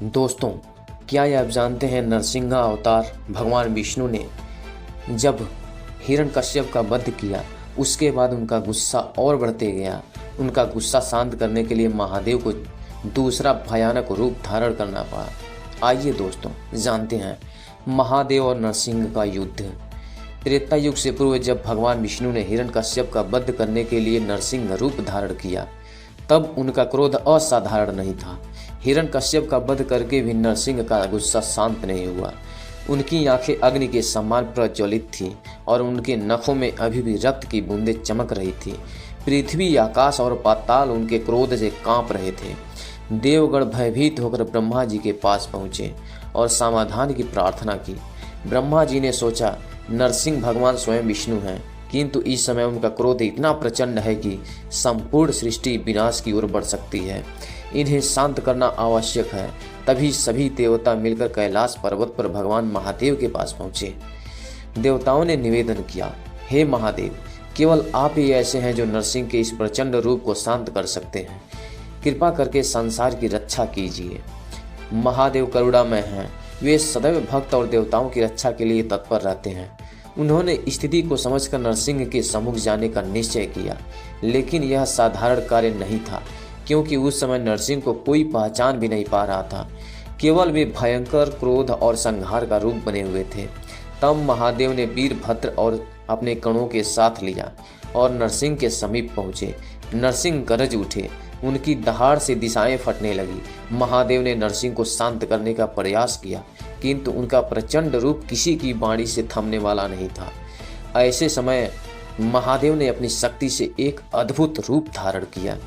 दोस्तों, क्या ये आप जानते हैं नरसिंह अवतार भगवान विष्णु ने जब हिरण्यकश्यप का वध किया, उसके बाद उनका गुस्सा और बढ़ते गया। उनका गुस्सा शांत करने के लिए महादेव को दूसरा भयानक रूप धारण करना पड़ा। आइए दोस्तों जानते हैं महादेव और नरसिंह का युद्ध। त्रेता युग से पूर्व जब भगवान विष्णु ने हिरण्यकश्यप का वध करने के लिए नरसिंह रूप धारण किया, तब उनका क्रोध असाधारण नहीं था। हिरण्यकश्यप का वध करके भी नरसिंह का गुस्सा शांत नहीं हुआ। उनकी आंखें अग्नि के समान प्रज्वलित थीं और उनके नखों में अभी भी रक्त की बूंदें चमक रही थी। पृथ्वी, आकाश और पाताल उनके क्रोध से कांप रहे थे। देवगण भयभीत होकर ब्रह्मा जी के पास पहुंचे और समाधान की प्रार्थना की। ब्रह्मा जी ने सोचा नरसिंह भगवान स्वयं विष्णु हैं, किंतु इस समय उनका क्रोध इतना प्रचंड है कि संपूर्ण सृष्टि विनाश की ओर बढ़ सकती है। इन्हें शांत करना आवश्यक है। तभी सभी देवता मिलकर कैलाश पर्वत पर भगवान महादेव के पास पहुंचे। देवताओं ने निवेदन किया, हे महादेव, केवल आप ही ऐसे हैं जो नरसिंह के इस प्रचंड रूप को शांत कर सकते हैं। कृपा करके संसार की रक्षा कीजिए। महादेव करुणामय हैं। वे सदैव भक्त और देवताओं की रक्षा के लिए तत्पर रहते हैं। उन्होंने स्थिति को समझकर नरसिंह के सम्मुख जाने का निश्चय किया, लेकिन यह साधारण कार्य नहीं था, क्योंकि उस समय नरसिंह को कोई पहचान भी नहीं पा रहा था। केवल वे भयंकर क्रोध और संहार का रूप बने हुए थे। तब महादेव ने वीरभद्र और अपने गणों के साथ लिया और नरसिंह के समीप पहुंचे। नरसिंह गरज उठे, उनकी दहाड़ से दिशाएं फटने लगी। महादेव ने नरसिंह को शांत करने का प्रयास किया, किंतु उनका प्रचंड रूप किसी की वाणी से थमने वाला नहीं था। ऐसे समय महादेव ने अपनी शक्ति से एक अद्भुत रूप धारण किया,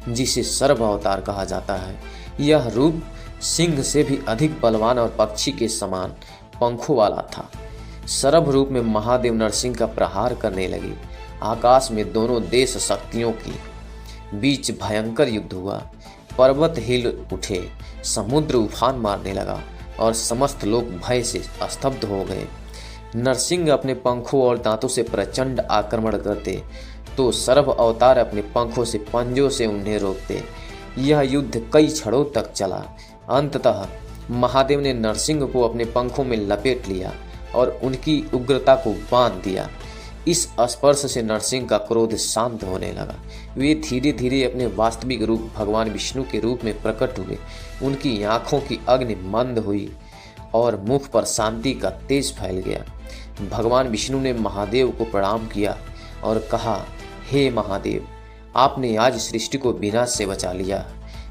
जिसे सर्प अवतार कहा जाता है। यह रूप सिंह से भी अधिक बलवान और पक्षी के समान पंखों वाला था। सर्प रूप में महादेव नरसिंह का प्रहार करने लगे। आकाश में दोनों देश शक्तियों की बीच भयंकर युद्ध हुआ। पर्वत हिल उठे, समुद्र उफान मारने लगा और समस्त लोग भय से स्तब्ध हो गए। नरसिंह अपने पंखों और दांतों से प्रचंड आक्रमण करते, तो सर्प अवतार अपने पंखों से पंजों से उन्हें रोकते। यह युद्ध कई क्षणों तक चला। अंततः महादेव ने नरसिंह को अपने पंखों में लपेट लिया और उनकी उग्रता को बांध दिया। इस स्पर्श से नरसिंह का क्रोध शांत होने लगा। वे धीरे धीरे अपने वास्तविक रूप भगवान विष्णु के रूप में प्रकट हुए। उनकी आंखों की अग्नि मंद हुई और मुख पर शांति का तेज फैल गया। भगवान विष्णु ने महादेव को प्रणाम किया और कहा, हे महादेव, आपने आज सृष्टि को विनाश से बचा लिया।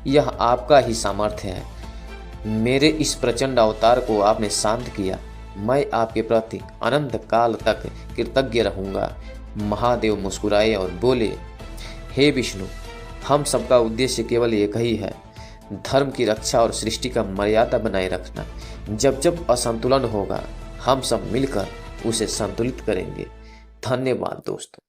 यह आपका ही सामर्थ्य है। मेरे इस प्रचंड अवतार को आपने शांत किया। मैं आपके प्रति अनंत काल तक कृतज्ञ रहूंगा। महादेव मुस्कुराए और बोले, हे विष्णु, हम सबका उद्देश्य केवल एक ही है, धर्म की रक्षा और सृष्टि का मर्यादा बनाए रखना। जब जब असंतुलन होगा, हम सब मिलकर उसे संतुलित करेंगे। धन्यवाद दोस्तों।